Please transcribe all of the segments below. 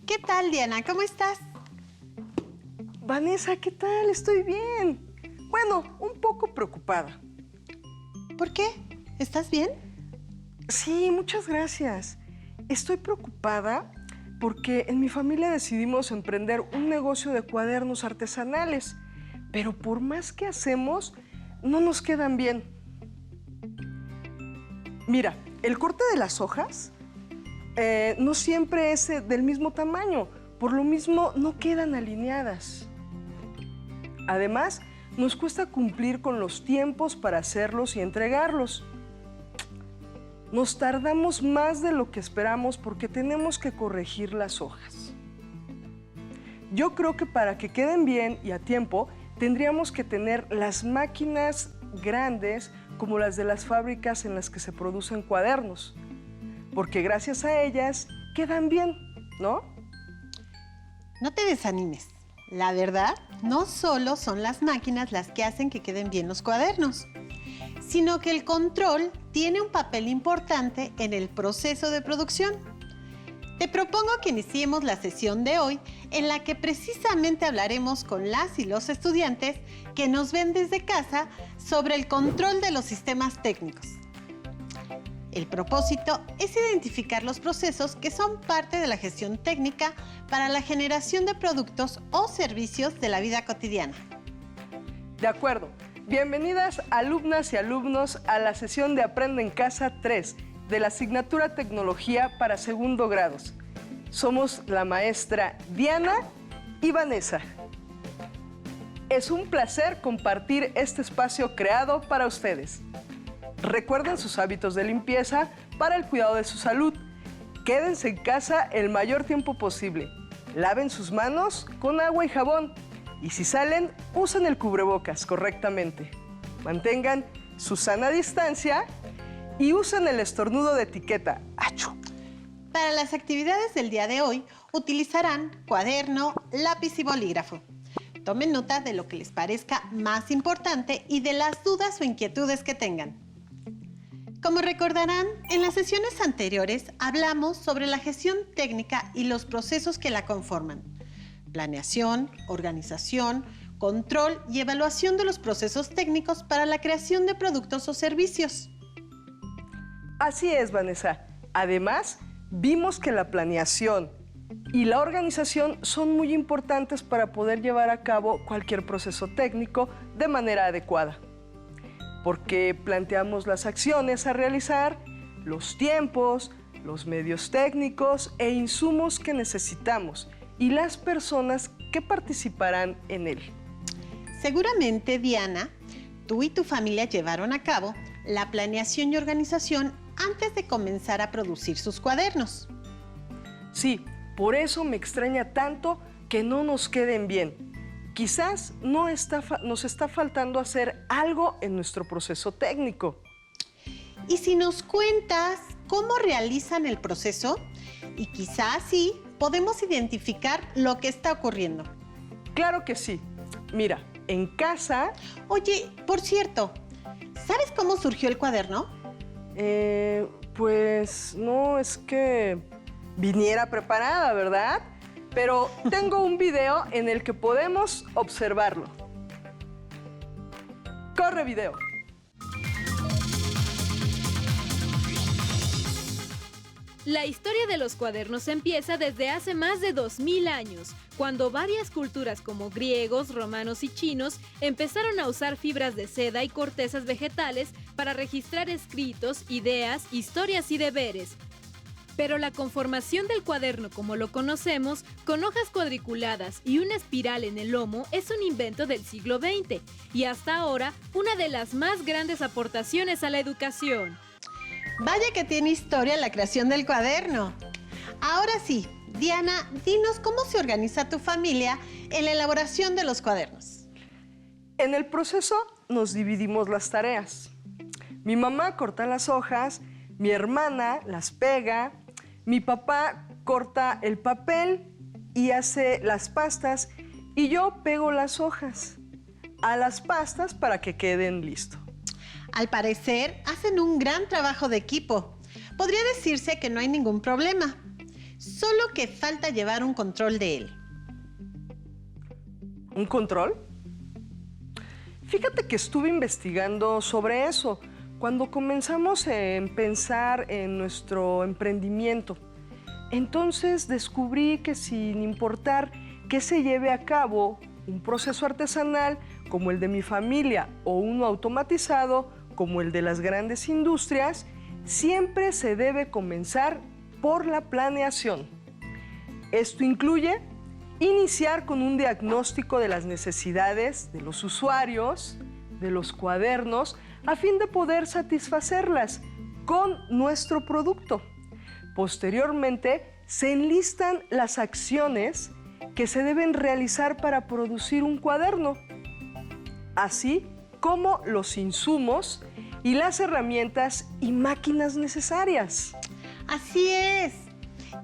¿Qué tal, Diana? ¿Cómo estás? Vanessa, ¿qué tal? Estoy bien. Bueno, un poco preocupada. ¿Por qué? ¿Estás bien? Sí, muchas gracias. Estoy preocupada porque en mi familia decidimos emprender un negocio de cuadernos artesanales, pero por más que hacemos, no nos quedan bien. Mira, el corte de las hojas no siempre es del mismo tamaño, por lo mismo no quedan alineadas. Además, nos cuesta cumplir con los tiempos para hacerlos y entregarlos. Nos tardamos más de lo que esperamos porque tenemos que corregir las hojas. Yo creo que para que queden bien y a tiempo, tendríamos que tener las máquinas grandes como las de las fábricas en las que se producen cuadernos, porque gracias a ellas quedan bien, ¿no? No te desanimes. La verdad, no solo son las máquinas las que hacen que queden bien los cuadernos, sino que el control tiene un papel importante en el proceso de producción. Te propongo que iniciemos la sesión de hoy en la que precisamente hablaremos con las y los estudiantes que nos ven desde casa sobre el control de los sistemas técnicos. El propósito es identificar los procesos que son parte de la gestión técnica para la generación de productos o servicios de la vida cotidiana. De acuerdo. Bienvenidas alumnas y alumnos a la sesión de Aprende en Casa 3 de la asignatura Tecnología para segundo grados. Somos la maestra Diana y Vanessa. Es un placer compartir este espacio creado para ustedes. Recuerden sus hábitos de limpieza para el cuidado de su salud. Quédense en casa el mayor tiempo posible. Laven sus manos con agua y jabón. Y si salen, usen el cubrebocas correctamente. Mantengan su sana distancia y usen el estornudo de etiqueta. ¡Achú! Para las actividades del día de hoy, utilizarán cuaderno, lápiz y bolígrafo. Tomen nota de lo que les parezca más importante y de las dudas o inquietudes que tengan. Como recordarán, en las sesiones anteriores hablamos sobre la gestión técnica y los procesos que la conforman. Planeación, organización, control y evaluación de los procesos técnicos para la creación de productos o servicios. Así es, Vanessa. Además, vimos que la planeación y la organización son muy importantes para poder llevar a cabo cualquier proceso técnico de manera adecuada. Porque planteamos las acciones a realizar, los tiempos, los medios técnicos e insumos que necesitamos y las personas que participarán en él. Seguramente, Diana, tú y tu familia llevaron a cabo la planeación y organización antes de comenzar a producir sus cuadernos. Sí, por eso me extraña tanto que no nos queden bien. Quizás nos está faltando hacer algo en nuestro proceso técnico. Y si nos cuentas cómo realizan el proceso, y quizás sí podemos identificar lo que está ocurriendo. Claro que sí. Mira, en casa... Oye, por cierto, ¿sabes cómo surgió el cuaderno? Pues no es que viniera preparada, ¿verdad? Pero tengo un video en el que podemos observarlo. ¡Corre video! La historia de los cuadernos empieza desde hace más de 2000 años, cuando varias culturas como griegos, romanos y chinos empezaron a usar fibras de seda y cortezas vegetales para registrar escritos, ideas, historias y deberes. Pero la conformación del cuaderno como lo conocemos, con hojas cuadriculadas y una espiral en el lomo, es un invento del siglo XX y hasta ahora una de las más grandes aportaciones a la educación. Vaya que tiene historia la creación del cuaderno. Ahora sí, Diana, dinos cómo se organiza tu familia en la elaboración de los cuadernos. En el proceso nos dividimos las tareas. Mi mamá corta las hojas, mi hermana las pega, Mi papá corta el papel y hace las pastas y yo pego las hojas a las pastas para que queden listos. Al parecer, hacen un gran trabajo de equipo. Podría decirse que no hay ningún problema, solo que falta llevar un control de él. ¿Un control? Fíjate que estuve investigando sobre eso cuando comenzamos a pensar en nuestro emprendimiento. Entonces descubrí que sin importar que se lleve a cabo un proceso artesanal como el de mi familia o uno automatizado como el de las grandes industrias, siempre se debe comenzar por la planeación. Esto incluye iniciar con un diagnóstico de las necesidades de los usuarios, de los cuadernos, a fin de poder satisfacerlas con nuestro producto. Posteriormente, se enlistan las acciones que se deben realizar para producir un cuaderno, así como los insumos y las herramientas y máquinas necesarias. Así es.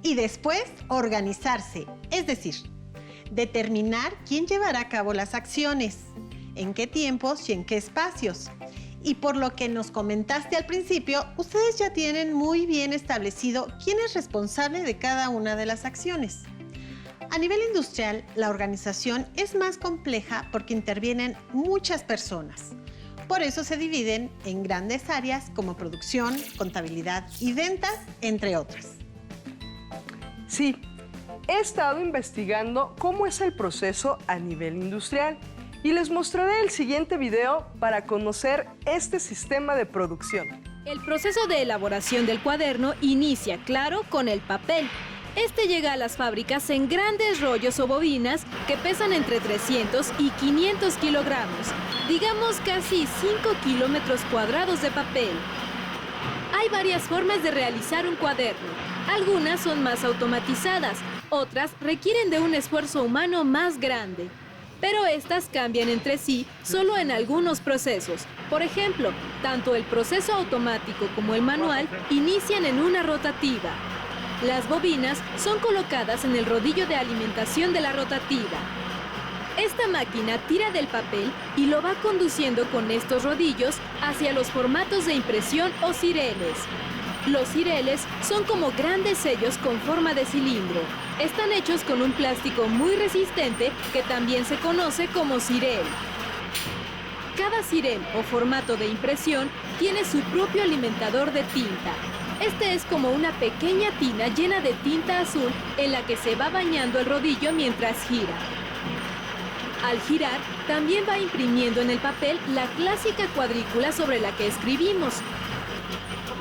Y después, organizarse, es decir, determinar quién llevará a cabo las acciones, en qué tiempos y en qué espacios. Y por lo que nos comentaste al principio, ustedes ya tienen muy bien establecido quién es responsable de cada una de las acciones. A nivel industrial, la organización es más compleja porque intervienen muchas personas. Por eso se dividen en grandes áreas como producción, contabilidad y ventas, entre otras. Sí, he estado investigando cómo es el proceso a nivel industrial y les mostraré el siguiente video para conocer este sistema de producción. El proceso de elaboración del cuaderno inicia, claro, con el papel. Este llega a las fábricas en grandes rollos o bobinas que pesan entre 300 y 500 kilogramos, digamos casi 5 kilómetros cuadrados de papel. Hay varias formas de realizar un cuaderno. Algunas son más automatizadas, otras requieren de un esfuerzo humano más grande. Pero estas cambian entre sí solo en algunos procesos. Por ejemplo, tanto el proceso automático como el manual inician en una rotativa. Las bobinas son colocadas en el rodillo de alimentación de la rotativa. Esta máquina tira del papel y lo va conduciendo con estos rodillos hacia los formatos de impresión o cireles. Los cireles son como grandes sellos con forma de cilindro. Están hechos con un plástico muy resistente que también se conoce como cirel. Cada cirel o formato de impresión tiene su propio alimentador de tinta. Este es como una pequeña tina llena de tinta azul en la que se va bañando el rodillo mientras gira. Al girar, también va imprimiendo en el papel la clásica cuadrícula sobre la que escribimos.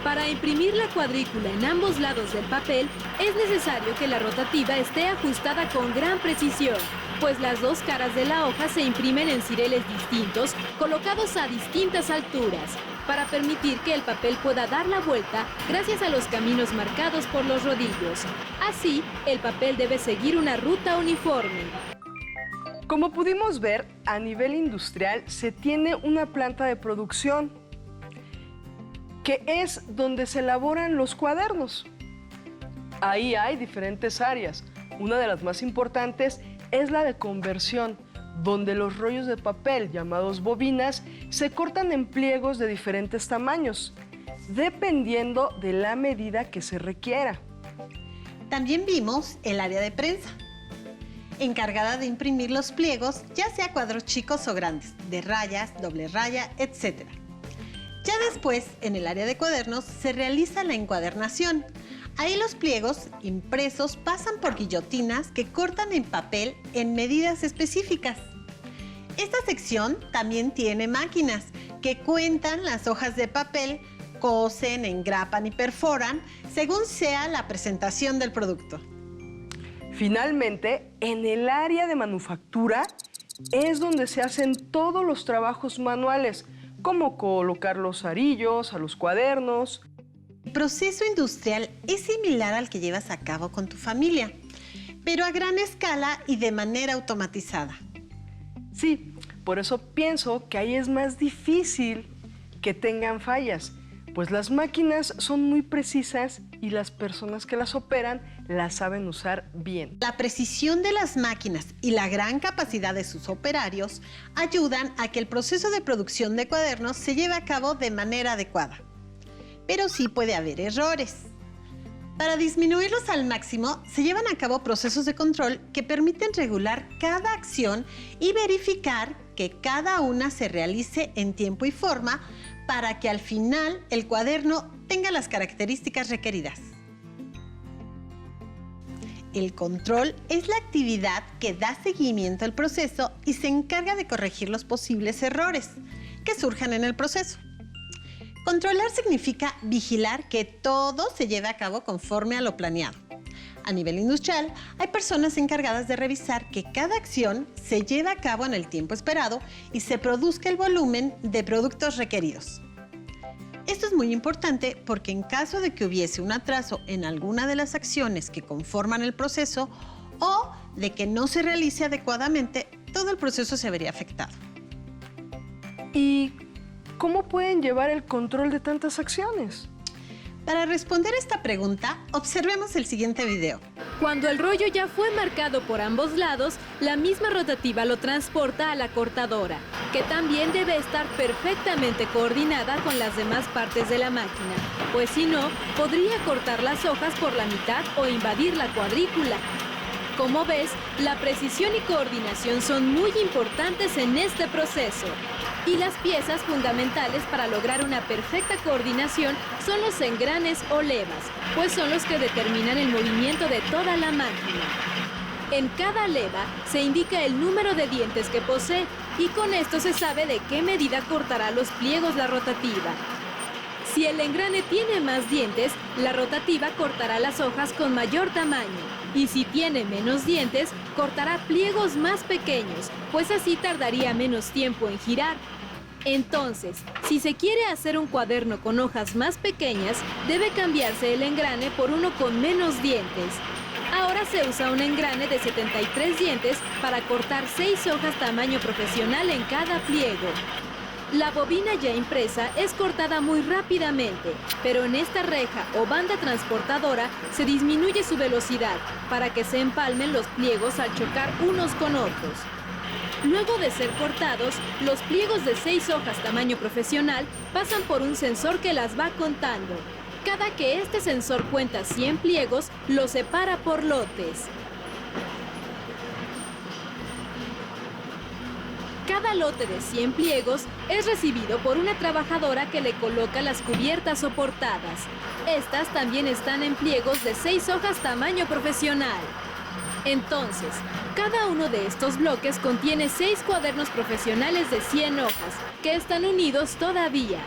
Para imprimir la cuadrícula en ambos lados del papel, es necesario que la rotativa esté ajustada con gran precisión, pues las dos caras de la hoja se imprimen en cireles distintos, colocados a distintas alturas, para permitir que el papel pueda dar la vuelta gracias a los caminos marcados por los rodillos. Así, el papel debe seguir una ruta uniforme. Como pudimos ver, a nivel industrial se tiene una planta de producción, que es donde se elaboran los cuadernos. Ahí hay diferentes áreas. Una de las más importantes es la de conversión, donde los rollos de papel, llamados bobinas, se cortan en pliegos de diferentes tamaños, dependiendo de la medida que se requiera. También vimos el área de prensa, encargada de imprimir los pliegos, ya sea cuadros chicos o grandes, de rayas, doble raya, etc. Ya después, en el área de cuadernos, se realiza la encuadernación. Ahí los pliegos impresos pasan por guillotinas que cortan en papel en medidas específicas. Esta sección también tiene máquinas que cuentan las hojas de papel, cosen, engrapan y perforan según sea la presentación del producto. Finalmente, en el área de manufactura es donde se hacen todos los trabajos manuales, como colocar los arillos a los cuadernos. El proceso industrial es similar al que llevas a cabo con tu familia, pero a gran escala y de manera automatizada. Sí, por eso pienso que ahí es más difícil que tengan fallas, pues las máquinas son muy precisas y las personas que las operan las saben usar bien. La precisión de las máquinas y la gran capacidad de sus operarios ayudan a que el proceso de producción de cuadernos se lleve a cabo de manera adecuada. Pero sí puede haber errores. Para disminuirlos al máximo, se llevan a cabo procesos de control que permiten regular cada acción y verificar que cada una se realice en tiempo y forma para que al final el cuaderno tenga las características requeridas. El control es la actividad que da seguimiento al proceso y se encarga de corregir los posibles errores que surjan en el proceso. Controlar significa vigilar que todo se lleve a cabo conforme a lo planeado. A nivel industrial, hay personas encargadas de revisar que cada acción se lleve a cabo en el tiempo esperado y se produzca el volumen de productos requeridos. Esto es muy importante porque en caso de que hubiese un atraso en alguna de las acciones que conforman el proceso o de que no se realice adecuadamente, todo el proceso se vería afectado. ¿Y cómo pueden llevar el control de tantas acciones? Para responder esta pregunta, observemos el siguiente video. Cuando el rollo ya fue marcado por ambos lados, la misma rotativa lo transporta a la cortadora, que también debe estar perfectamente coordinada con las demás partes de la máquina, pues si no, podría cortar las hojas por la mitad o invadir la cuadrícula. Como ves, la precisión y coordinación son muy importantes en este proceso. Y las piezas fundamentales para lograr una perfecta coordinación son los engranes o levas, pues son los que determinan el movimiento de toda la máquina. En cada leva se indica el número de dientes que posee y con esto se sabe de qué medida cortará los pliegos la rotativa. Si el engrane tiene más dientes, la rotativa cortará las hojas con mayor tamaño. Y si tiene menos dientes, cortará pliegos más pequeños, pues así tardaría menos tiempo en girar. Entonces, si se quiere hacer un cuaderno con hojas más pequeñas, debe cambiarse el engrane por uno con menos dientes. Ahora se usa un engrane de 73 dientes para cortar 6 hojas tamaño profesional en cada pliego. La bobina ya impresa es cortada muy rápidamente, pero en esta reja o banda transportadora se disminuye su velocidad para que se empalmen los pliegos al chocar unos con otros. Luego de ser cortados, los pliegos de 6 hojas tamaño profesional pasan por un sensor que las va contando. Cada que este sensor cuenta 100 pliegos, los separa por lotes. Cada lote de 100 pliegos es recibido por una trabajadora que le coloca las cubiertas o portadas. Estas también están en pliegos de 6 hojas tamaño profesional. Entonces, cada uno de estos bloques contiene 6 cuadernos profesionales de 100 hojas, que están unidos todavía.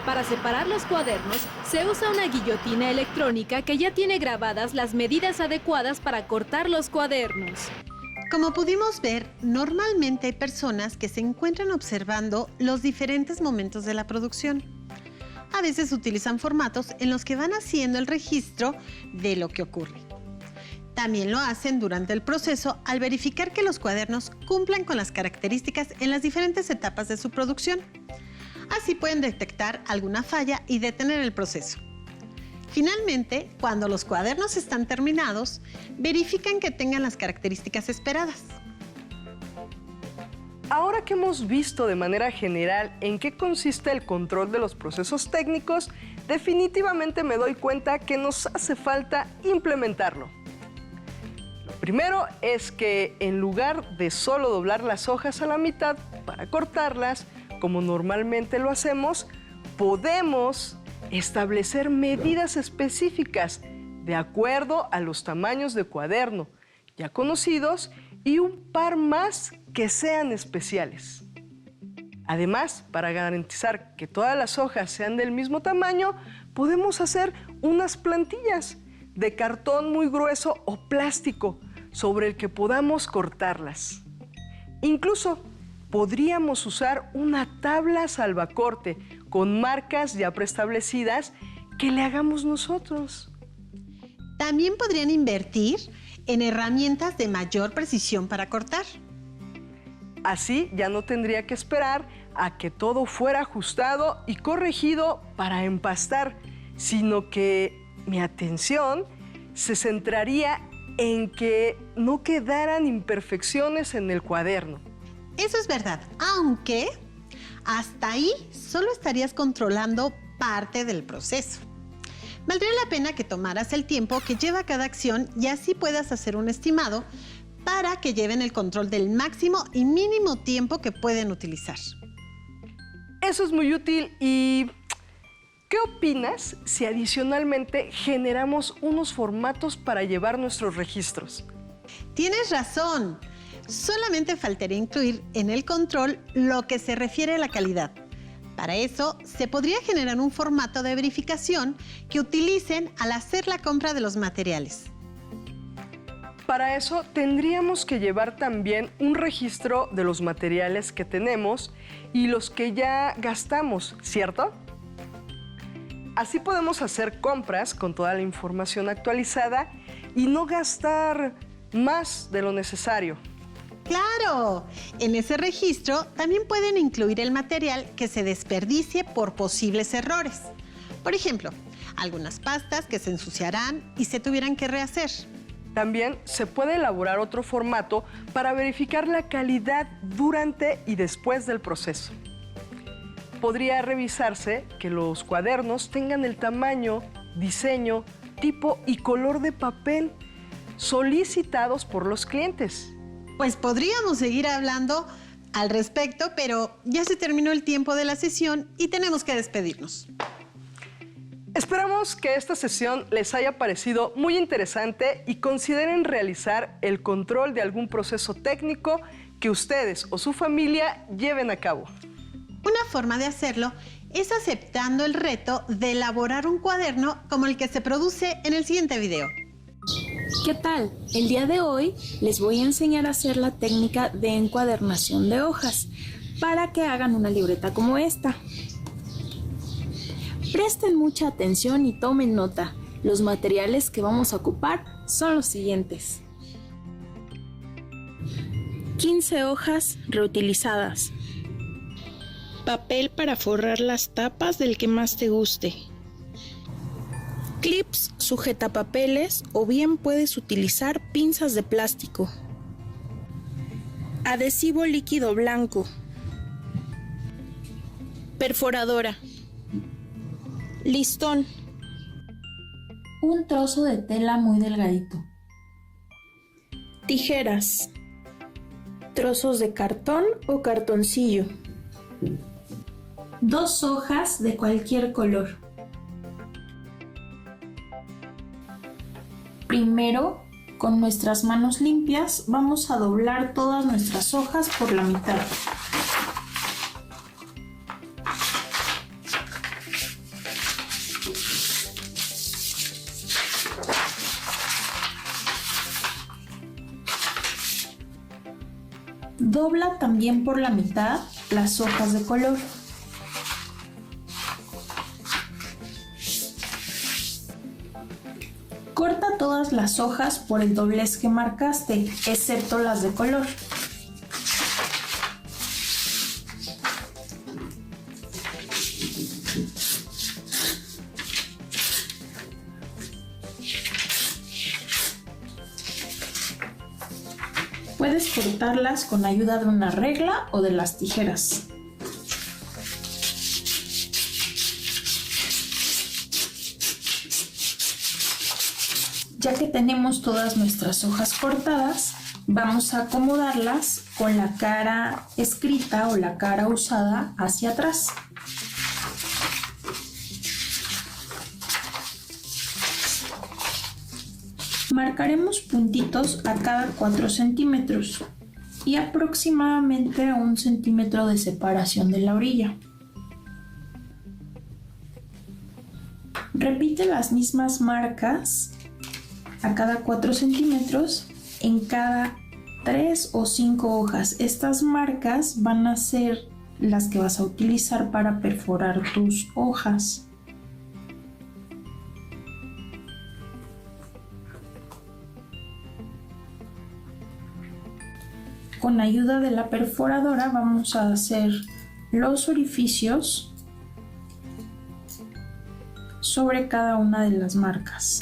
Para separar los cuadernos, se usa una guillotina electrónica que ya tiene grabadas las medidas adecuadas para cortar los cuadernos. Como pudimos ver, normalmente hay personas que se encuentran observando los diferentes momentos de la producción. A veces utilizan formatos en los que van haciendo el registro de lo que ocurre. También lo hacen durante el proceso al verificar que los cuadernos cumplan con las características en las diferentes etapas de su producción. Así pueden detectar alguna falla y detener el proceso. Finalmente, cuando los cuadernos están terminados, verifican que tengan las características esperadas. Ahora que hemos visto de manera general en qué consiste el control de los procesos técnicos, definitivamente me doy cuenta que nos hace falta implementarlo. Lo primero es que en lugar de solo doblar las hojas a la mitad para cortarlas, como normalmente lo hacemos, podemos establecer medidas específicas de acuerdo a los tamaños de cuaderno ya conocidos y un par más que sean especiales. Además, para garantizar que todas las hojas sean del mismo tamaño, podemos hacer unas plantillas de cartón muy grueso o plástico sobre el que podamos cortarlas. Incluso podríamos usar una tabla salvacorte con marcas ya preestablecidas que le hagamos nosotros. También podrían invertir en herramientas de mayor precisión para cortar. Así ya no tendría que esperar a que todo fuera ajustado y corregido para empastar, sino que mi atención se centraría en que no quedaran imperfecciones en el cuaderno. Eso es verdad, aunque hasta ahí solo estarías controlando parte del proceso. Valdría la pena que tomaras el tiempo que lleva cada acción y así puedas hacer un estimado para que lleven el control del máximo y mínimo tiempo que pueden utilizar. Eso es muy útil. ¿Y qué opinas si adicionalmente generamos unos formatos para llevar nuestros registros? Tienes razón. Solamente faltaría incluir en el control lo que se refiere a la calidad. Para eso, se podría generar un formato de verificación que utilicen al hacer la compra de los materiales. Para eso tendríamos que llevar también un registro de los materiales que tenemos y los que ya gastamos, ¿cierto? Así podemos hacer compras con toda la información actualizada y no gastar más de lo necesario. ¡Claro! En ese registro también pueden incluir el material que se desperdicie por posibles errores. Por ejemplo, algunas pastas que se ensuciarán y se tuvieran que rehacer. También se puede elaborar otro formato para verificar la calidad durante y después del proceso. Podría revisarse que los cuadernos tengan el tamaño, diseño, tipo y color de papel solicitados por los clientes. Pues podríamos seguir hablando al respecto, pero ya se terminó el tiempo de la sesión y tenemos que despedirnos. Esperamos que esta sesión les haya parecido muy interesante y consideren realizar el control de algún proceso técnico que ustedes o su familia lleven a cabo. Una forma de hacerlo es aceptando el reto de elaborar un cuaderno como el que se produce en el siguiente video. ¿Qué tal? El día de hoy les voy a enseñar a hacer la técnica de encuadernación de hojas para que hagan una libreta como esta. Presten mucha atención y tomen nota. Los materiales que vamos a ocupar son los siguientes: 15 hojas reutilizadas, papel para forrar las tapas del que más te guste, clips sujetapapeles o bien puedes utilizar pinzas de plástico, adhesivo líquido blanco, perforadora, listón, un trozo de tela muy delgadito, tijeras, trozos de cartón o cartoncillo, 2 hojas de cualquier color. Primero, con nuestras manos limpias, vamos a doblar todas nuestras hojas por la mitad. Dobla también por la mitad las hojas de color. Corta todas las hojas por el doblez que marcaste, excepto las de color. Puedes cortarlas con ayuda de una regla o de las tijeras. Ya que tenemos todas nuestras hojas cortadas, vamos a acomodarlas con la cara escrita o la cara usada hacia atrás. Marcaremos puntitos a cada 4 centímetros y aproximadamente a 1 centímetro de separación de la orilla. Repite las mismas marcas a cada 4 centímetros en cada 3 o 5 hojas. Estas marcas van a ser las que vas a utilizar para perforar tus hojas. Con ayuda de la perforadora vamos a hacer los orificios sobre cada una de las marcas.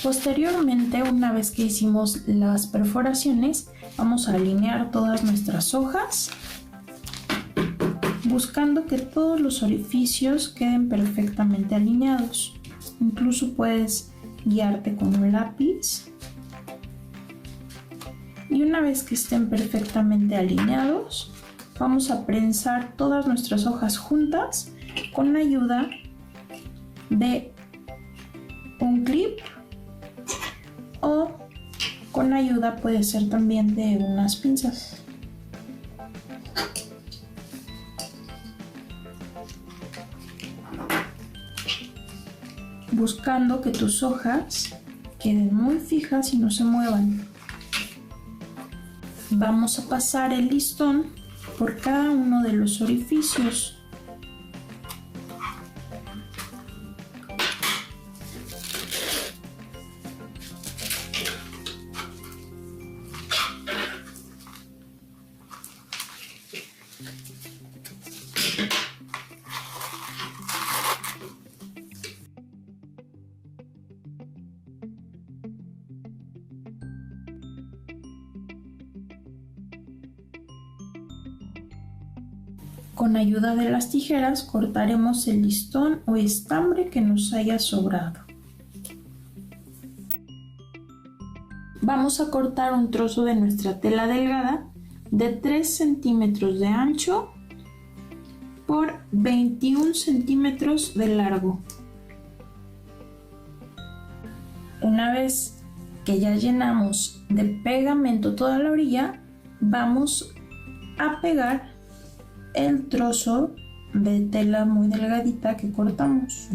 Posteriormente, una vez que hicimos las perforaciones, vamos a alinear todas nuestras hojas, buscando que todos los orificios queden perfectamente alineados. Incluso puedes guiarte con un lápiz. Y una vez que estén perfectamente alineados, vamos a prensar todas nuestras hojas juntas con la ayuda de un clip, o con ayuda puede ser también de unas pinzas. Buscando que tus hojas queden muy fijas y no se muevan. Vamos a pasar el listón por cada uno de los orificios. Con ayuda de las tijeras cortaremos el listón o estambre que nos haya sobrado. Vamos a cortar un trozo de nuestra tela delgada de 3 centímetros de ancho por 21 centímetros de largo. Una vez que ya llenamos de pegamento toda la orilla, vamos a pegar el trozo de tela muy delgadita que cortamos.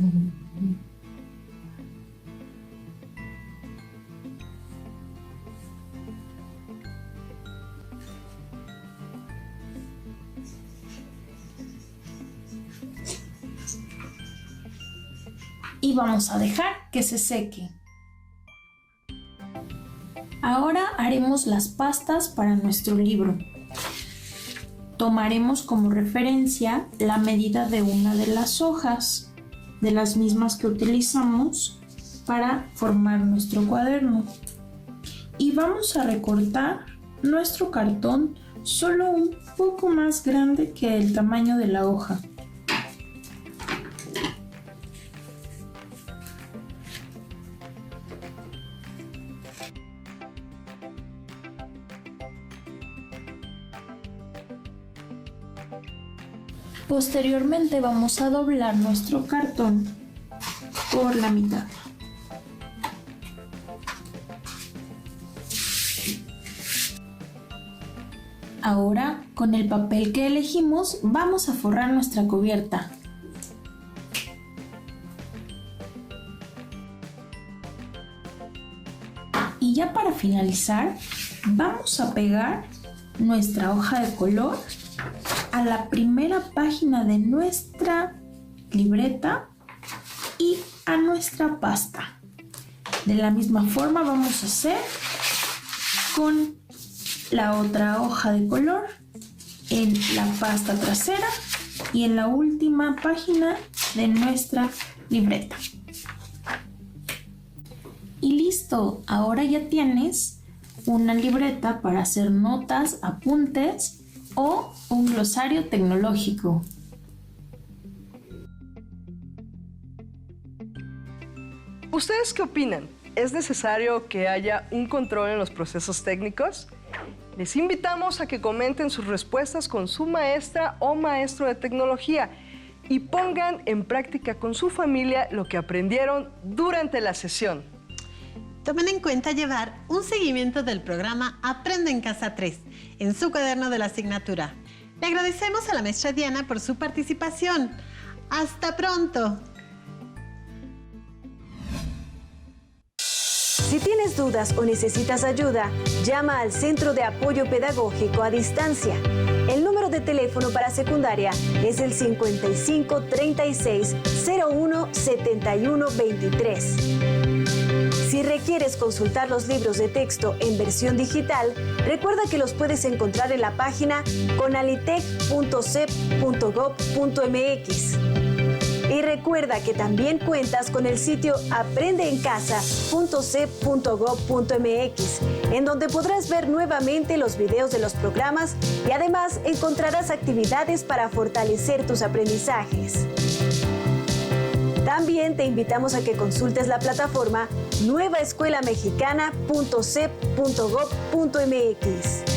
Y vamos a dejar que se seque. Ahora haremos las pastas para nuestro libro. Tomaremos como referencia la medida de una de las hojas, de las mismas que utilizamos para formar nuestro cuaderno. Y vamos a recortar nuestro cartón solo un poco más grande que el tamaño de la hoja. Posteriormente vamos a doblar nuestro cartón por la mitad. Ahora, con el papel que elegimos, vamos a forrar nuestra cubierta. Y ya para finalizar, vamos a pegar nuestra hoja de color a la primera página de nuestra libreta y a nuestra pasta. De la misma forma vamos a hacer con la otra hoja de color en la pasta trasera y en la última página de nuestra libreta. Y listo, ahora ya tienes una libreta para hacer notas, apuntes o un glosario tecnológico. ¿Ustedes qué opinan? ¿Es necesario que haya un control en los procesos técnicos? Les invitamos a que comenten sus respuestas con su maestra o maestro de tecnología y pongan en práctica con su familia lo que aprendieron durante la sesión. Tomen en cuenta llevar un seguimiento del programa Aprende en Casa 3 en su cuaderno de la asignatura. Le agradecemos a la maestra Diana por su participación. ¡Hasta pronto! Si tienes dudas o necesitas ayuda, llama al Centro de Apoyo Pedagógico a Distancia. El número de de teléfono para secundaria es el 55 36 01 71 23. Si requieres consultar los libros de texto en versión digital, recuerda que los puedes encontrar en la página conalitec.cep.gov.mx. Y recuerda que también cuentas con el sitio aprendeencasa.cep.gov.mx, en donde podrás ver nuevamente los videos de los programas y además encontrarás actividades para fortalecer tus aprendizajes. También te invitamos a que consultes la plataforma nuevaescuelamexicana.cep.gov.mx.